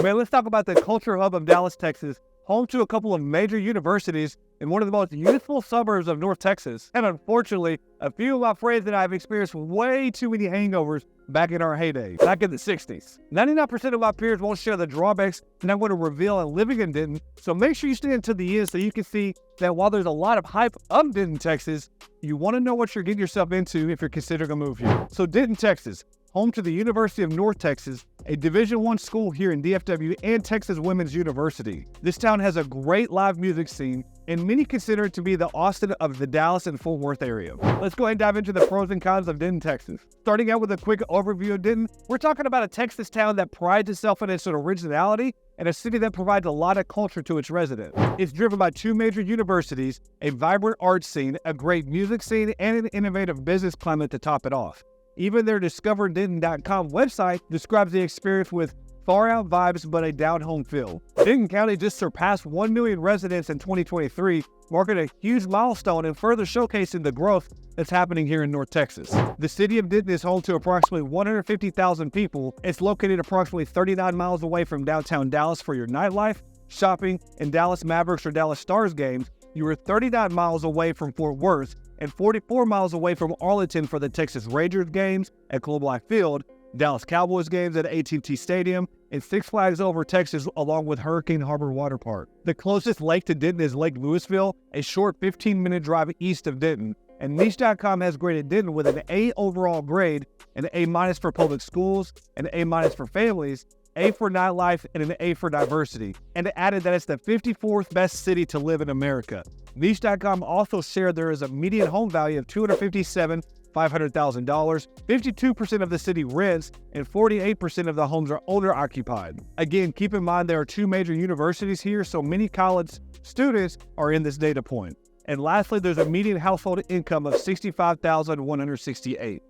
Man, let's talk about the culture hub of Dallas, Texas, home to a couple of major universities in one of the most youthful suburbs of North Texas. And unfortunately, a few of my friends and I have experienced way too many hangovers back in our heyday, back in the 60s. 99% of my peers won't share the drawbacks that I'm going to reveal in living in Denton, so make sure you stay until the end so you can see that while there's a lot of hype of Denton, Texas, you want to know what you're getting yourself into if you're considering a move here. So Denton, Texas, home to the University of North Texas, a Division I school here in DFW and Texas Women's University. This town has a great live music scene, and many consider it to be the Austin of the Dallas and Fort Worth area. Let's go ahead and dive into the pros and cons of Denton, Texas. Starting out with a quick overview of Denton, we're talking about a Texas town that prides itself in its originality and a city that provides a lot of culture to its residents. It's driven by two major universities, a vibrant art scene, a great music scene, and an innovative business climate to top it off. Even their DiscoverDenton.com website describes the experience with far-out vibes but a down-home feel. Denton County just surpassed 1 million residents in 2023, marking a huge milestone and further showcasing the growth that's happening here in North Texas. The city of Denton is home to approximately 150,000 people. It's located approximately 39 miles away from downtown Dallas for your nightlife, shopping, and Dallas Mavericks or Dallas Stars games. You are 39 miles away from Fort Worth and 44 miles away from Arlington for the Texas Rangers games at Globe Life Field, Dallas Cowboys games at AT&T Stadium, and Six Flags Over Texas along with Hurricane Harbor Water Park. The closest lake to Denton is Lake Louisville, a short 15-minute drive east of Denton, and Niche.com has graded Denton with an A overall grade, an A- for public schools, an A- for families, A for nightlife, and an A for diversity, and added that it's the 54th best city to live in America. Niche.com also shared there is a median home value of $257,500, 52% of the city rents, and 48% of the homes are owner-occupied. Again, keep in mind there are two major universities here, so many college students are in this data point. And lastly, there's a median household income of $65,168.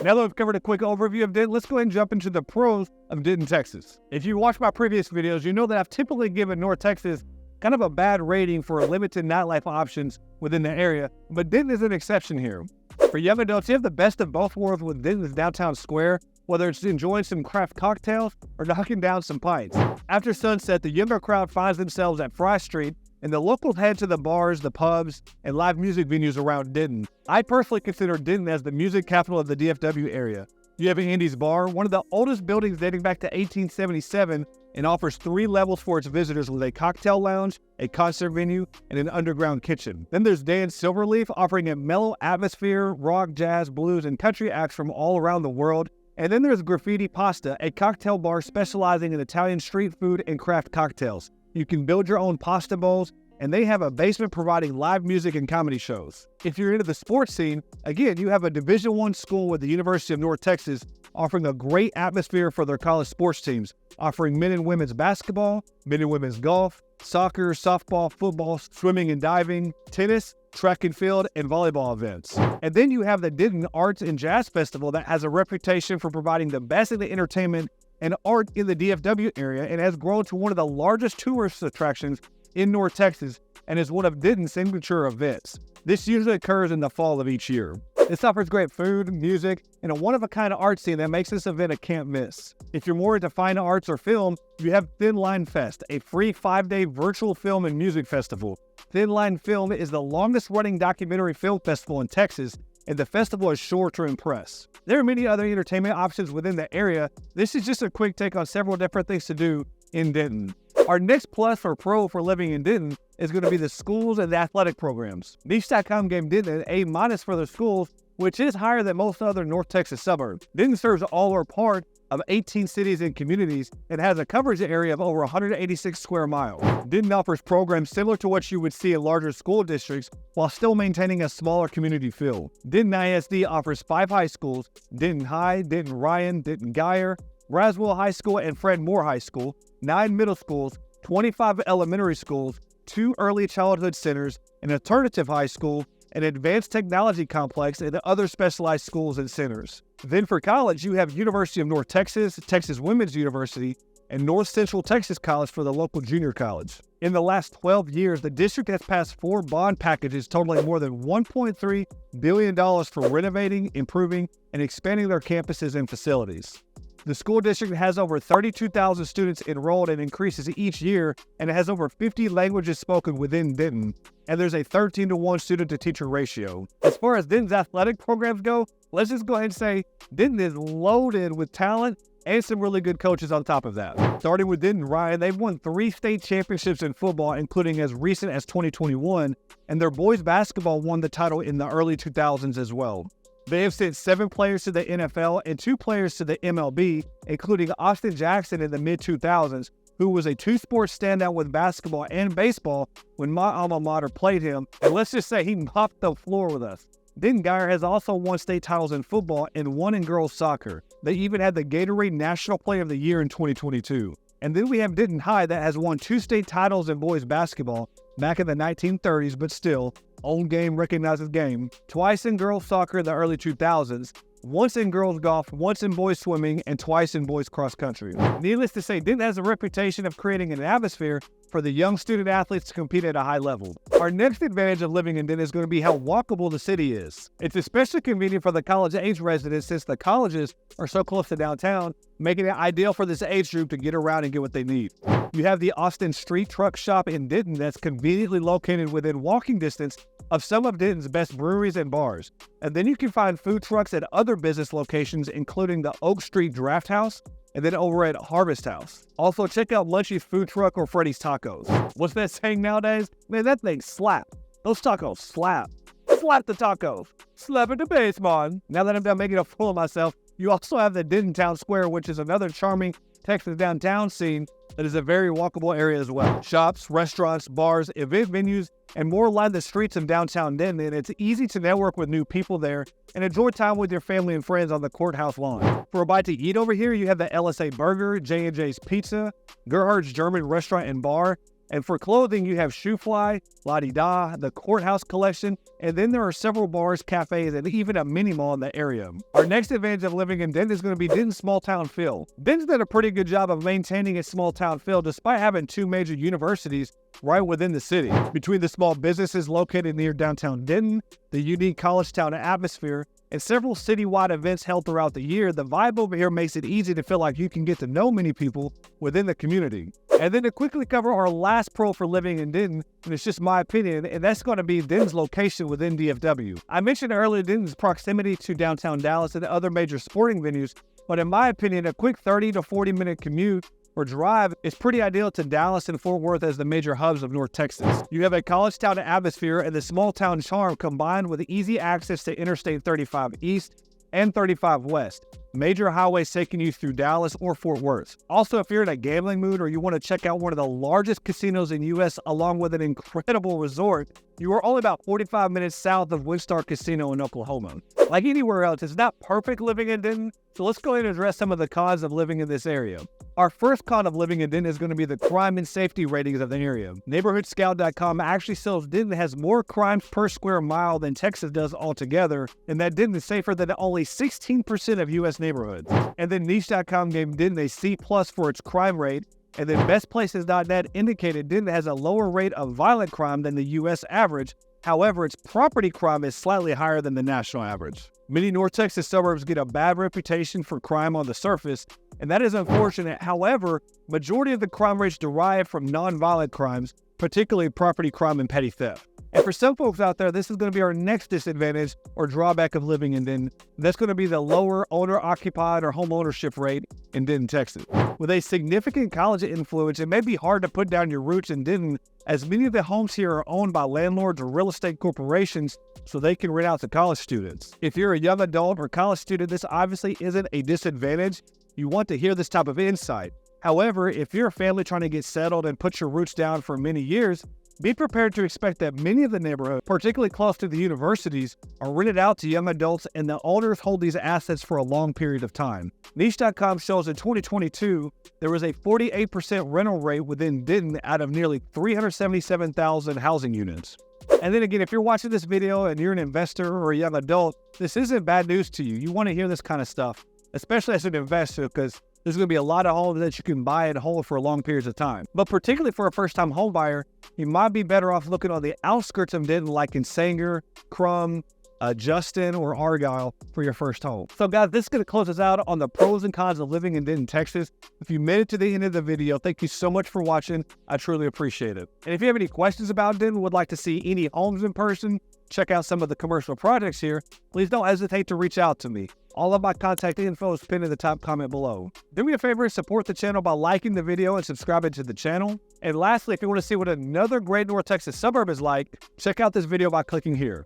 Now that we've covered a quick overview of Denton, let's go ahead and jump into the pros of Denton, Texas. If you watched my previous videos, you know that I've typically given North Texas kind of a bad rating for limited nightlife options within the area, but Denton is an exception here. For young adults, you have the best of both worlds with Denton's downtown square, whether it's enjoying some craft cocktails or knocking down some pints. After sunset, the younger crowd finds themselves at Fry Street, and the locals head to the bars, the pubs, and live music venues around Denton. I personally consider Denton as the music capital of the DFW area. You have Andy's Bar, one of the oldest buildings dating back to 1877, and offers 3 levels for its visitors with a cocktail lounge, a concert venue, and an underground kitchen. Then there's Dan's Silverleaf, offering a mellow atmosphere, rock, jazz, blues, and country acts from all around the world. And then there's Graffiti Pasta, a cocktail bar specializing in Italian street food and craft cocktails. You can build your own pasta bowls, and they have a basement providing live music and comedy shows. If you're into the sports scene, again, you have a Division I school with the University of North Texas offering a great atmosphere for their college sports teams, offering men and women's basketball, men and women's golf, soccer, softball, football, swimming and diving, tennis, track and field, and volleyball events. And then you have the Denton Arts and Jazz Festival that has a reputation for providing the best in the entertainment and art in the DFW area and has grown to one of the largest tourist attractions in North Texas and is one of Denton's signature events. This usually occurs in the fall of each year. This offers great food, music, and a one-of-a-kind art scene that makes this event a can't miss. If you're more into fine arts or film, you have Thin Line Fest, a free 5-day virtual film and music festival. Thin Line Film is the longest-running documentary film festival in Texas, and the festival is sure to impress. There are many other entertainment options within the area. This is just a quick take on several different things to do in Denton. Our next plus or pro for living in Denton is going to be the schools and the athletic programs. Niche.com gave Denton an A- for their schools, which is higher than most other North Texas suburbs. Denton serves all or part of 18 cities and communities and has a coverage area of over 186 square miles. Denton offers programs similar to what you would see in larger school districts while still maintaining a smaller community feel. Denton ISD offers 5 high schools: Denton High, Denton Ryan, Denton Geyer, Braswell High School, and Fred Moore High School, 9 middle schools, 25 elementary schools, 2 early childhood centers, an alternative high school, an advanced technology complex, and other specialized schools and centers. Then for college, you have University of North Texas, Texas Women's University, and North Central Texas College for the local junior college. In the last 12 years, the district has passed 4 bond packages totaling more than $1.3 billion for renovating, improving, and expanding their campuses and facilities. The school district has over 32,000 students enrolled and increases each year, and it has over 50 languages spoken within Denton, and there's a 13-to-1 student-to-teacher ratio. As far as Denton's athletic programs go, let's just go ahead and say Denton is loaded with talent and some really good coaches on top of that. Starting with Denton, Ryan, they've won 3 state championships in football, including as recent as 2021, and their boys basketball won the title in the early 2000s as well. They have sent 7 players to the NFL and 2 players to the MLB, including Austin Jackson in the mid-2000s, who was a 2-sport standout with basketball and baseball when my alma mater played him, and let's just say he mopped the floor with us. Denton Geyer has also won state titles in football and 1 in girls soccer. They even had the Gatorade National Player of the Year in 2022. And then we have Denton High that has won 2 state titles in boys basketball back in the 1930s, but still, own game recognizes game. Twice in girls soccer in the early 2000s, once in girls golf, once in boys swimming, and twice in boys cross country. Needless to say, Denton has a reputation of creating an atmosphere for the young student athletes to compete at a high level. Our next advantage of living in Denton is going to be how walkable the city is. It's especially convenient for the college-age residents since the colleges are so close to downtown, making it ideal for this age group to get around and get what they need. You have the Austin Street Truck Shop in Denton that's conveniently located within walking distance of some of Denton's best breweries and bars. And then you can find food trucks at other business locations, including the Oak Street Draft House, and then over at Harvest House. Also, check out Lunchy's Food Truck or Freddy's Tacos. What's that saying nowadays? Man, that thing slap. Those tacos slap. Slap the tacos. Slap at the base, man. Now that I'm done making a fool of myself, you also have the Denton Town Square, which is another charming Texas downtown scene that is a very walkable area as well. Shops, restaurants, bars, event venues, and more line the streets of downtown Denton, and it's easy to network with new people there and enjoy time with your family and friends on the courthouse lawn. For a bite to eat over here, you have the LSA Burger, J&J's Pizza, Gerhardt's German Restaurant and Bar, and for clothing, you have Shoe Fly, La Di Da, the Courthouse Collection, and then there are several bars, cafes, and even a mini mall in the area. Our next advantage of living in Denton is going to be Denton's small town feel. Denton's done a pretty good job of maintaining its small town feel despite having 2 major universities right within the city. Between the small businesses located near downtown Denton, the unique college town atmosphere, and several citywide events held throughout the year, the vibe over here makes it easy to feel like you can get to know many people within the community. And then to quickly cover our last pro for living in Denton, and it's just my opinion, and that's going to be Denton's location within DFW. I mentioned earlier Denton's proximity to downtown Dallas and other major sporting venues, but in my opinion, a quick 30 to 40 minute commute or drive is pretty ideal to Dallas and Fort Worth as the major hubs of North Texas. You have a college town atmosphere and the small town charm combined with easy access to Interstate 35 East and 35 West, major highways taking you through Dallas or Fort Worth. Also, if you're in a gambling mood or you want to check out one of the largest casinos in the U.S. along with an incredible resort, you are only about 45 minutes south of Windstar Casino in Oklahoma. Like anywhere else, it's not perfect living in Denton, so let's go ahead and address some of the cons of living in this area. Our first con of living in Denton is going to be the crime and safety ratings of the area. NeighborhoodScout.com actually shows Denton has more crimes per square mile than Texas does altogether, and that Denton is safer than only 16% of U.S. neighborhoods. And then Niche.com gave Denton a C+ for its crime rate, and then BestPlaces.net indicated Denton has a lower rate of violent crime than the U.S. average. However, its property crime is slightly higher than the national average. Many North Texas suburbs get a bad reputation for crime on the surface, and that is unfortunate. However, majority of the crime rates derive from non-violent crimes, particularly property crime and petty theft. And for some folks out there, this is going to be our next disadvantage or drawback of living in Denton. That's going to be the lower owner-occupied or home ownership rate in Denton, Texas. With a significant college influence, it may be hard to put down your roots in Denton, as many of the homes here are owned by landlords or real estate corporations, so they can rent out to college students. If you're a young adult or college student, this obviously isn't a disadvantage. You want to hear this type of insight. However, if you're a family trying to get settled and put your roots down for many years, be prepared to expect that many of the neighborhoods, particularly close to the universities, are rented out to young adults, and the owners hold these assets for a long period of time. Niche.com shows in 2022, there was a 48% rental rate within Denton out of nearly 377,000 housing units. And then again, if you're watching this video and you're an investor or a young adult, this isn't bad news to you. You want to hear this kind of stuff, especially as an investor, because there's going to be a lot of homes that you can buy and hold for long periods of time. But particularly for a first-time home buyer, you might be better off looking on the outskirts of Denton, like in Sanger, Crum, Justin or Argyle for your first home. So guys, this is going to close us out on the pros and cons of living in Denton, Texas. If you made it to the end of the video, thank you so much for watching. I truly appreciate it. And if you have any questions about Denton, would like to see any homes in person, check out some of the commercial projects here, please don't hesitate to reach out to me. All of my contact info is pinned in the top comment below. Do me a favor and support the channel by liking the video and subscribing to the channel. And lastly, if you want to see what another great North Texas suburb is like, check out this video by clicking here.